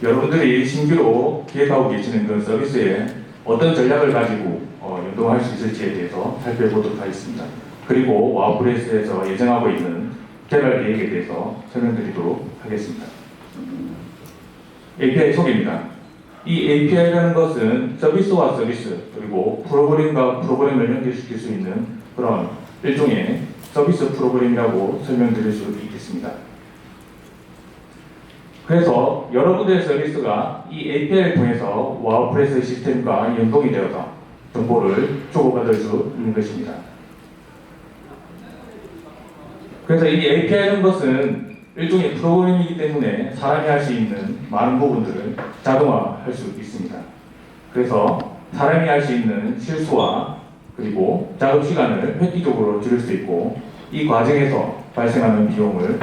여러분들이 신규로 기획하고 계시는 그 서비스에 어떤 전략을 가지고 연동할 수 있을지에 대해서 살펴보도록 하겠습니다. 그리고 와우프레스에서 예정하고 있는 개발 계획에 대해서 설명드리도록 하겠습니다. API 소개입니다. 이 API라는 것은 서비스와 서비스 그리고 프로그램과 프로그램을 연결시킬 수 있는 그런 일종의 서비스 프로그램이라고 설명드릴 수 있겠습니다. 그래서 여러분들의 서비스가 이 API를 통해서 와우프레스 시스템과 연동이 되어서 정보를 주고받을 수 있는 것입니다. 그래서 이 API라는 것은 일종의 프로그램이기 때문에 사람이 할 수 있는 많은 부분들을 자동화할 수 있습니다. 그래서 사람이 할 수 있는 실수와 그리고 작업 시간을 획기적으로 줄일 수 있고 이 과정에서 발생하는 비용을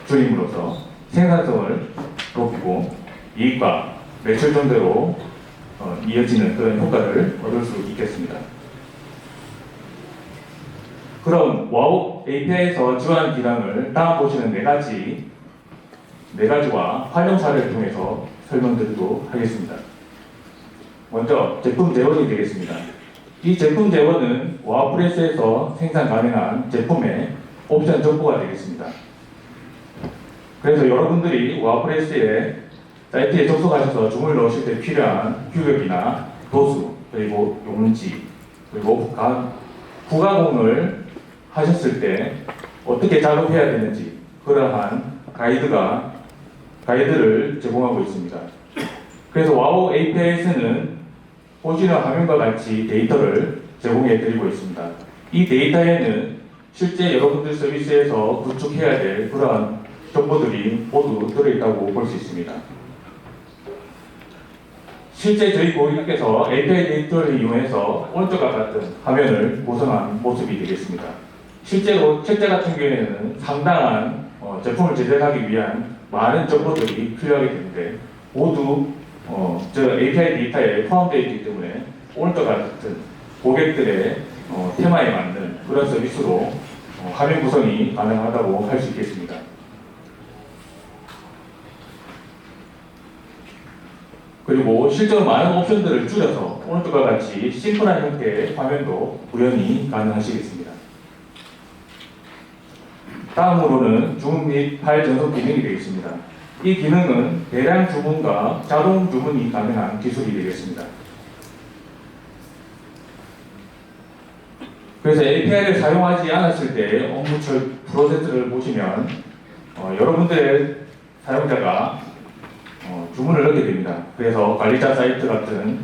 줄임으로써 생산성을 높이고 이익과 매출 전대로 이어지는 그런 효과를 얻을 수 있겠습니다. 그럼 와우 API에서 지원하는 기능을 다음 보시는 네 가지와 활용 사례를 통해서 설명드리도록 하겠습니다. 먼저 제품 재원이 되겠습니다. 이 제품 재원은 와우프레스에서 생산 가능한 제품의 옵션 정보가 되겠습니다. 그래서 여러분들이 와우프레스의 사이트에 접속하셔서 주문을 넣으실 때 필요한 규격이나 도수, 그리고 용지, 그리고 부가공을 하셨을 때 어떻게 작업해야 되는지 그러한 가이드를 제공하고 있습니다. 그래서 와우 API에서는 보시는 화면과 같이 데이터를 제공해 드리고 있습니다. 이 데이터에는 실제 여러분들 서비스에서 구축해야 될 그러한 정보들이 모두 들어있다고 볼 수 있습니다. 실제 저희 고객께서 API 데이터를 이용해서 오른쪽과 같은 화면을 구성한 모습이 되겠습니다. 실제로 책자 같은 경우에는 상당한 제품을 제작하기 위한 많은 정보들이 필요하게 되는데 모두 저 API 데이터에 포함되어 있기 때문에 오른쪽과 같은 고객들의 테마에 맞는 그런 서비스로 화면 구성이 가능하다고 할 수 있겠습니다. 그리고 실제로 많은 옵션들을 줄여서 오른쪽과 같이 심플한 형태의 화면도 구현이 가능하시겠습니다. 다음으로는 주문 및 파일 전송 기능이 되겠습니다. 이 기능은 대량 주문과 자동 주문이 가능한 기술이 되겠습니다. 그래서 API를 사용하지 않았을 때 업무 프로세스를 보시면 여러분들의 사용자가 주문을 넣게 됩니다. 그래서 관리자 사이트 같은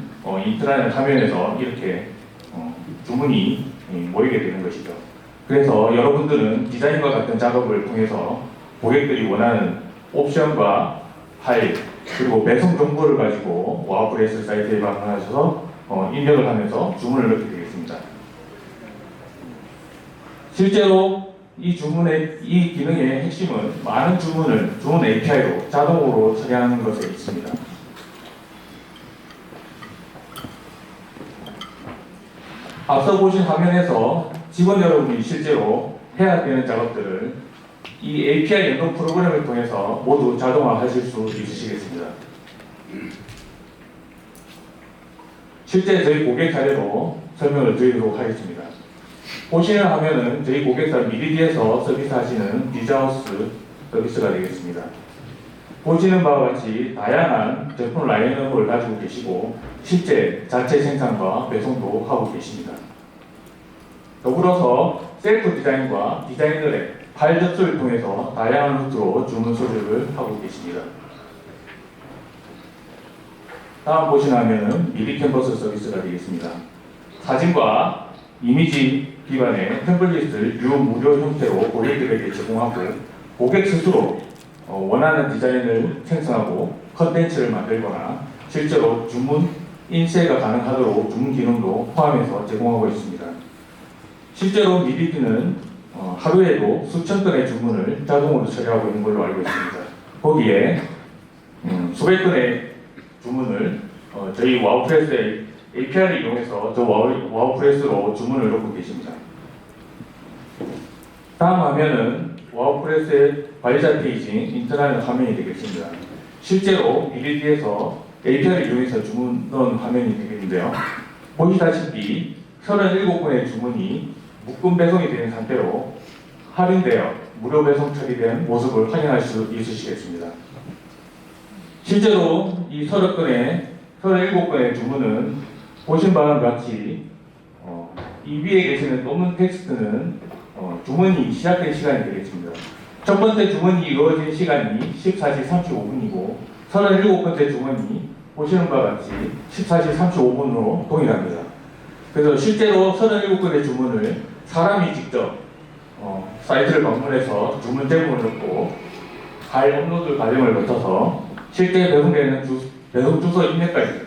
인트라넷 화면에서 이렇게 주문이 모이게 되는 것이죠. 그래서 여러분들은 디자인과 같은 작업을 통해서 고객들이 원하는 옵션과 파일 그리고 배송 정보를 가지고 와우프레스 사이트에 방문하셔서 입력을 하면서 주문을 넣게 되겠습니다. 실제로 이 기능의 핵심은 많은 주문 API로 자동으로 처리하는 것에 있습니다. 앞서 보신 화면에서 직원 여러분이 실제로 해야 되는 작업들을 이 API 연동 프로그램을 통해서 모두 자동화하실 수 있으시겠습니다. 실제 저희 고객 사례로 설명을 드리도록 하겠습니다. 보시는 화면은 저희 고객사 미리디에서 서비스하시는 비즈하우스 서비스가 되겠습니다. 보시는 바와 같이 다양한 제품 라인업을 가지고 계시고 실제 자체 생산과 배송도 하고 계십니다. 더불어서 셀프 디자인과 디자이너의 파일 접수를 통해서 다양한 루트로 주문 소개를 하고 계십니다. 다음 보시는 화면은 미리 캔버스 서비스가 되겠습니다. 사진과 이미지 기반의 템플릿을 유무료 형태로 고객들에게 제공하고 고객 스스로 원하는 디자인을 생성하고 컨텐츠를 만들거나 실제로 주문 인쇄가 가능하도록 주문 기능도 포함해서 제공하고 있습니다. 실제로 미리디는 하루에도 수천 건의 주문을 자동으로 처리하고 있는 걸로 알고 있습니다. 거기에 수백 건의 주문을 저희 와우프레스의 API를 이용해서 저 와우프레스로 주문을 넣고 계십니다. 다음 화면은 와우프레스의 관리자 페이지인 인트라넷 화면이 되겠습니다. 실제로 BDD에서 API를 이용해서 주문 넣은 화면이 되겠는데요. 보시다시피 37건의 주문이 묶음 배송이 되는 상태로 할인되어 무료 배송 처리된 모습을 확인할 수 있으시겠습니다. 실제로 이 37건의 주문은 보신 바와 같이 이 위에 계시는 검은 텍스트는 주문이 시작된 시간이 되겠습니다. 첫 번째 주문이 이루어진 시간이 14시 35분이고 37번째 주문이 보시는 바와 같이 14시 35분으로 동일합니다. 그래서 실제로 37건의 주문을 사람이 직접 사이트를 방문해서 주문 제목을 넣고 파일 업로드 과정을 거쳐서 실제 배송되는 배송 주소 입력까지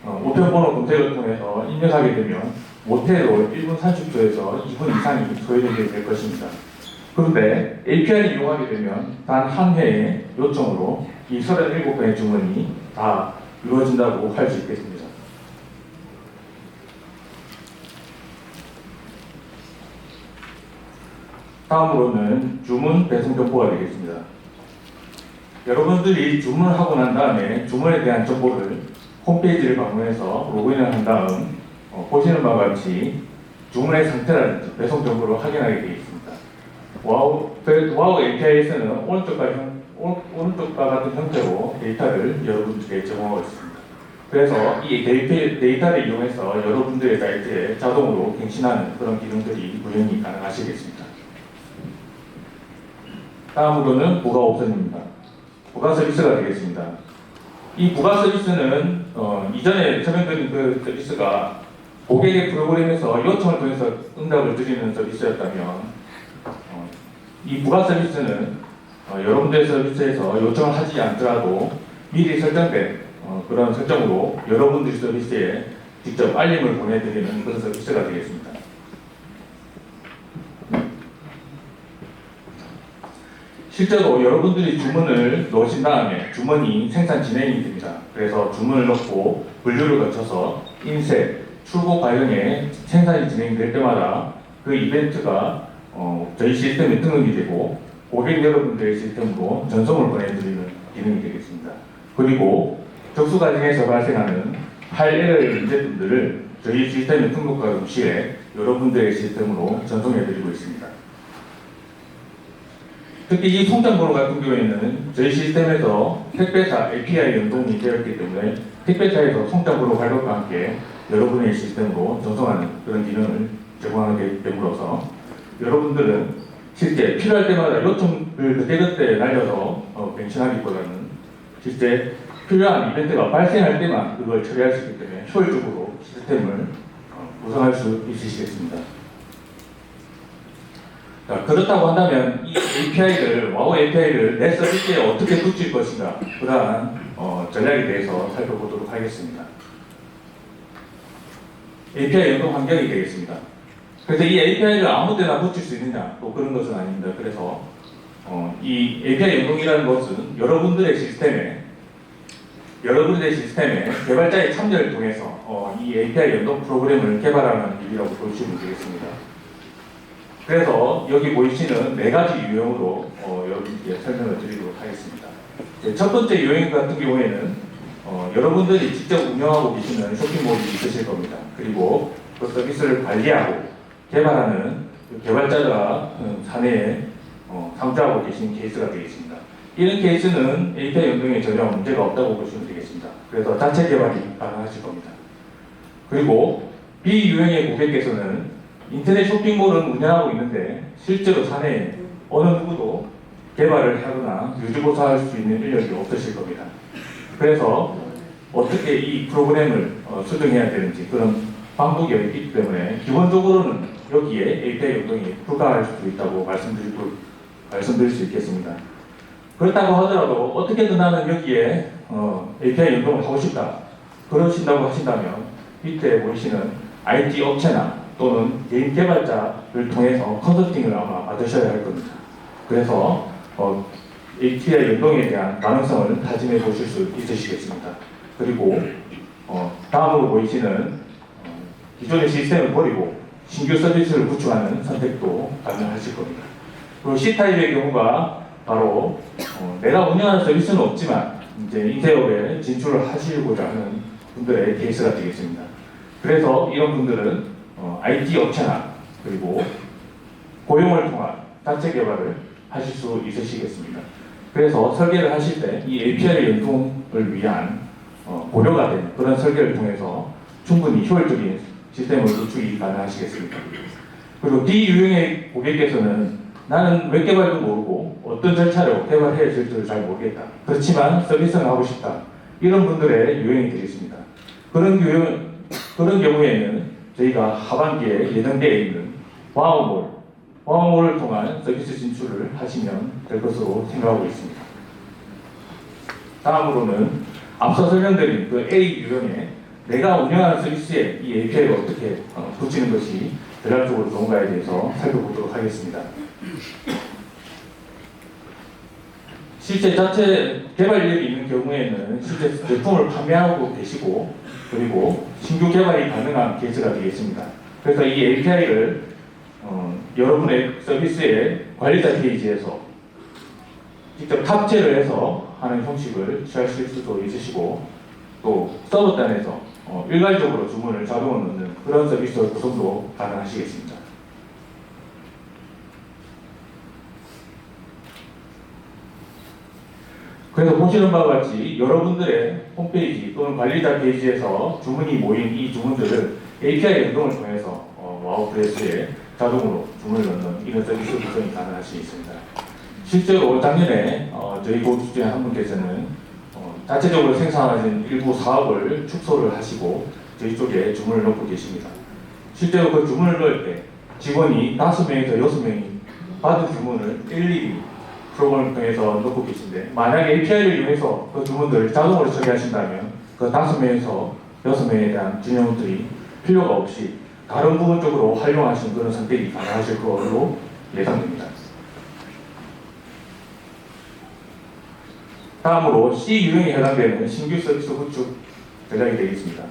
우편번호 검색을 통해서 입력하게 되면 못해도 1분 30초에서 2분 이상이 소요되게 될 것입니다. 그런데 API를 이용하게 되면 단 한 회의 요청으로 이 37건의 주문이 다 이루어진다고 할 수 있겠습니다. 다음으로는 주문 배송 정보가 되겠습니다. 여러분들이 주문을 하고 난 다음에 주문에 대한 정보를 홈페이지를 방문해서 로그인을 한 다음 보시는 바와 같이 주문의 상태라든지 배송 정보를 확인하게 되어 있습니다. 와우 API에서는 오른쪽과 같은 형태로 데이터를 여러분들에게 제공하고 있습니다. 그래서 이 데이터를 이용해서 여러분들의 사이트에 자동으로 갱신하는 그런 기능들이 구현이 가능하시겠습니다. 다음으로는 부가 옵션입니다. 부가 서비스가 되겠습니다. 이 부가 서비스는 이전에 설명드린 그 서비스가 고객의 프로그램에서 요청을 통해서 응답을 드리는 서비스였다면 이 부가 서비스는 여러분들의 서비스에서 요청을 하지 않더라도 미리 설정된 그런 설정으로 여러분들 서비스에 직접 알림을 보내드리는 그런 서비스가 되겠습니다. 실제로 여러분들이 주문을 넣으신 다음에 주문이 생산 진행이 됩니다. 그래서 주문을 넣고 분류를 거쳐서 인쇄, 출고 과정에 생산이 진행될 때마다 그 이벤트가 저희 시스템에 등록이 되고 고객 여러분들의 시스템으로 전송을 보내드리는 기능이 되겠습니다. 그리고 접수 과정에서 발생하는 파일 에러의 문제점들을 저희 시스템에 등록과 동시에 여러분들의 시스템으로 전송해드리고 있습니다. 특히 이 송장번호 같은 경우에는 저희 시스템에서 택배사 API 연동이 되었기 때문에 택배사에서 송장번호 발급과 함께 여러분의 시스템으로 전송하는 그런 기능을 제공하게 됨으로써 여러분들은 실제 필요할 때마다 요청을 그때그때 날려서 갱신하기보다는 실제 필요한 이벤트가 발생할 때만 그걸 처리할 수 있기 때문에 효율적으로 시스템을 구성할 수 있으시겠습니다. 자, 그렇다고 한다면 이 와우 API를 내 서비스에 어떻게 붙일 것인가 그러한 전략에 대해서 살펴보도록 하겠습니다. API 연동 환경이 되겠습니다. 그래서 이 API를 아무 데나 붙일 수 있느냐 또 그런 것은 아닙니다. 그래서 이 API 연동이라는 것은 여러분들의 시스템에 개발자의 참여를 통해서 이 API 연동 프로그램을 개발하는 일이라고 보시면 되겠습니다. 그래서 여기 보이시는 4가지 유형으로 여러분께 설명을 드리도록 하겠습니다. 첫 번째 유형 같은 경우에는 여러분들이 직접 운영하고 계시는 쇼핑몰이 있으실 겁니다. 그리고 그 서비스를 관리하고 개발하는 개발자가 사내에 상주하고 계신 케이스가 되겠습니다. 이런 케이스는 API 연동에 전혀 문제가 없다고 보시면 되겠습니다. 그래서 자체 개발이 가능하실 겁니다. 그리고 B유형의 고객께서는 인터넷 쇼핑몰은 운영하고 있는데 실제로 사내에 어느 누구도 개발을 하거나 유지보수할 수 있는 인력이 없으실 겁니다. 그래서 어떻게 이 프로그램을 수정해야 되는지 그런 방법이 있기 때문에 기본적으로는 여기에 API 연동이 불가할 수 있다고 말씀드릴 수 있겠습니다. 그렇다고 하더라도 어떻게든 나는 여기에 API 연동을 하고 싶다 그러신다고 하신다면 밑에 보이시는 IT 업체나 또는 개인 개발자를 통해서 컨설팅을 아마 받으셔야 할 겁니다. 그래서 API 연동에 대한 가능성을 다짐해 보실 수 있으시겠습니다. 그리고 다음으로 보이시는 기존의 시스템을 버리고 신규 서비스를 구축하는 선택도 가능하실 겁니다. 그리고 C타입의 경우가 바로 내가 운영하는 서비스는 없지만 이제 인쇄업에 진출을 하시고자 하는 분들의 케이스가 되겠습니다. 그래서 이런 분들은 IT 업체나 그리고 고용을 통한 자체 개발을 하실 수 있으시겠습니다. 그래서 설계를 하실 때 이 API 연동을 위한 고려가 된 그런 설계를 통해서 충분히 효율적인 시스템을 구축이 가능하시겠습니다. 그리고 D 유형의 고객께서는 나는 웹 개발도 모르고 어떤 절차로 개발해야 될지를 잘 모르겠다. 그렇지만 서비스는 하고 싶다. 이런 분들의 유형이 되겠습니다. 그런 경우에는 저희가 하반기에 예정되어 있는 와우몰을 통한 서비스 진출을 하시면 될 것으로 생각하고 있습니다. 다음으로는 앞서 설명드린 그 A 유형의 내가 운영하는 서비스에 이 API를 어떻게 붙이는 것이 전략적으로 좋은가에 대해서 살펴보도록 하겠습니다. 실제 자체 개발력이 있는 경우에는 실제 제품을 판매하고 계시고 그리고 신규 개발이 가능한 케이스가 되겠습니다. 그래서 이 API를 여러분의 서비스의 관리자 페이지에서 직접 탑재를 해서 하는 형식을 취하실 수도 있으시고 또 서버단에서 일괄적으로 주문을 자동으로 넣는 그런 서비스 구성도 가능하시겠습니다. 그래서 보시는 바와 같이 여러분들의 홈페이지 또는 관리자 페이지에서 주문이 모인 이 주문들을 API 연동을 통해서 와우프레스에 자동으로 주문을 넣는 이런 서비스 구성이 가능할 수 있습니다. 실제로 작년에 저희 고객 중에 한 분께서는 자체적으로 생산하신 일부 사업을 축소를 하시고 저희 쪽에 주문을 넣고 계십니다. 실제로 그 주문을 넣을 때 직원이 5명에서 6명이 받은 주문을 일일이 프로그램을 통해서 넣고 계신데 만약에 API를 이용해서 그 주문들을 자동으로 처리하신다면 그 5명에서 6명에 대한 진영들이 필요가 없이 다른 부분 쪽으로 활용하시는 그런 선택이 가능하실 것으로 예상됩니다. 다음으로 C 유형에 해당되는 신규 서비스 구축 전략이 되겠습니다.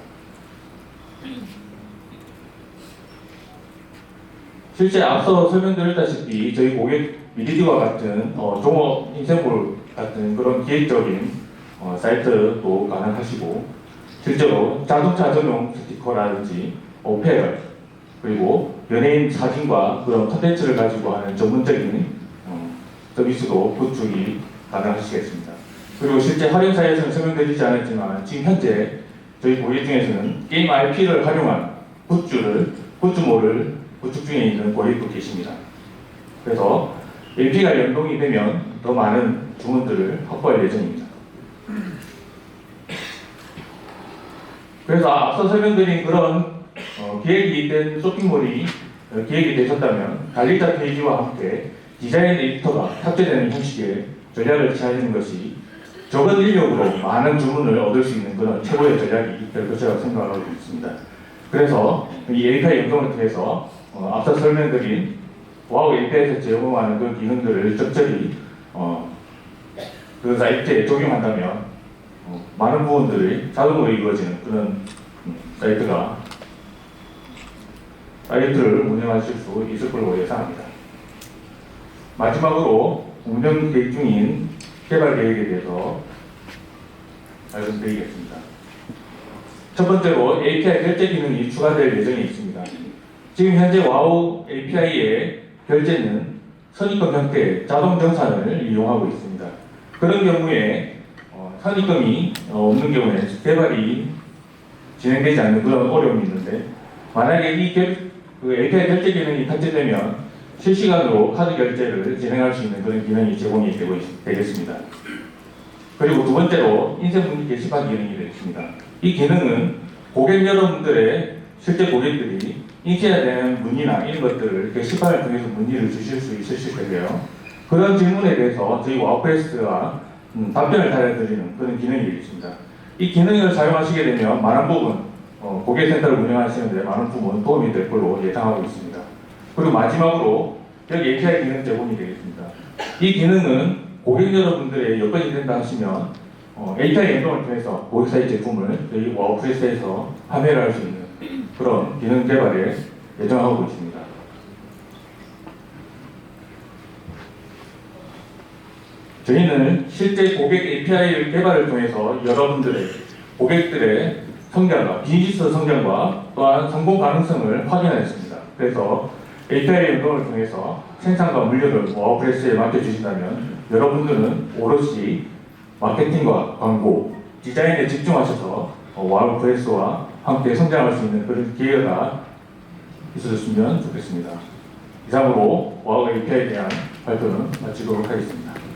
실제 앞서 설명드렸다시피 저희 고객 미리드와 같은 종업 인쇄물 같은 그런 기획적인 사이트도 가능하시고 실제로 자동차 전용 스티커라든지 어페럴 그리고 연예인 사진과 그런 콘텐츠를 가지고 하는 전문적인 서비스도 구축이 가능하시겠습니다. 그리고 실제 활용 사에서는 설명드리지 않았지만 지금 현재 저희 고객 중에서는 게임 IP를 활용한 굿즈몰을 구축 중에 있는 고객도 계십니다. 그래서 API가 연동이 되면 더 많은 주문들을 확보할 예정입니다. 그래서 앞서 설명드린 그런 기획이 된 쇼핑몰이 기획이 되셨다면 관리자 페이지와 함께 디자인 에디터가 탑재되는 형식의 전략을 취하시는 것이 적은 인력으로 많은 주문을 얻을 수 있는 그런 최고의 전략이 될 것이라고 생각하고 있습니다. 그래서 이 API 연동을 통해서 앞서 설명드린 와우 API에서 제공하는 그 기능들을 적절히 그 사이트에 적용한다면 많은 부분들이 자동으로 이루어지는 그런 사이트를 운영하실 수 있을 걸로 예상합니다. 마지막으로 운영 계획 중인 개발 계획에 대해서 말씀드리겠습니다. 첫 번째로 API 결제 기능이 추가될 예정이 있습니다. 지금 현재 와우 API의 결제는 선입금 형태의 자동 정산을 이용하고 있습니다. 그런 경우에 선입금이 없는 경우에 개발이 진행되지 않는 그런 어려움이 있는데 만약에 이 API 결제 기능이 탑재되면 실시간으로 카드 결제를 진행할 수 있는 그런 기능이 제공이 되겠습니다. 그리고 두 번째로 인쇄문의 게시판 기능이 되겠습니다. 이 기능은 고객 여러분들의 실제 고객들이 인쇄해야 되는 문의나 이런 것들을 게시판을 통해서 문의를 주실 수 있으실 텐데요. 그런 질문에 대해서 저희 와우프레스가 답변을 달아드리는 그런 기능이 되겠습니다. 이 기능을 사용하시게 되면 많은 부분 고객센터를 운영하시는데 많은 부분 도움이 될 걸로 예상하고 있습니다. 그리고 마지막으로 여기 API 기능 제공이 되겠습니다. 이 기능은 고객 여러분들의 여건이 된다 하시면 API 연동을 통해서 고객사의 제품을 저희 와우프레스에서 판매를 할 수 있는 그런 기능 개발에 예정하고 있습니다. 저희는 실제 고객 API 개발을 통해서 여러분들의 고객들의 성장과 비즈니스 성장과 또한 성공 가능성을 확인하였습니다. 그래서 API 연동을 통해서 생산과 물류를 와우프레스에 맡겨주신다면 여러분들은 오롯이 마케팅과 광고, 디자인에 집중하셔서 와우프레스와 함께 성장할 수 있는 그런 기회가 있어졌으면 좋겠습니다. 이상으로 와우 API에 대한 발표는 마치도록 하겠습니다.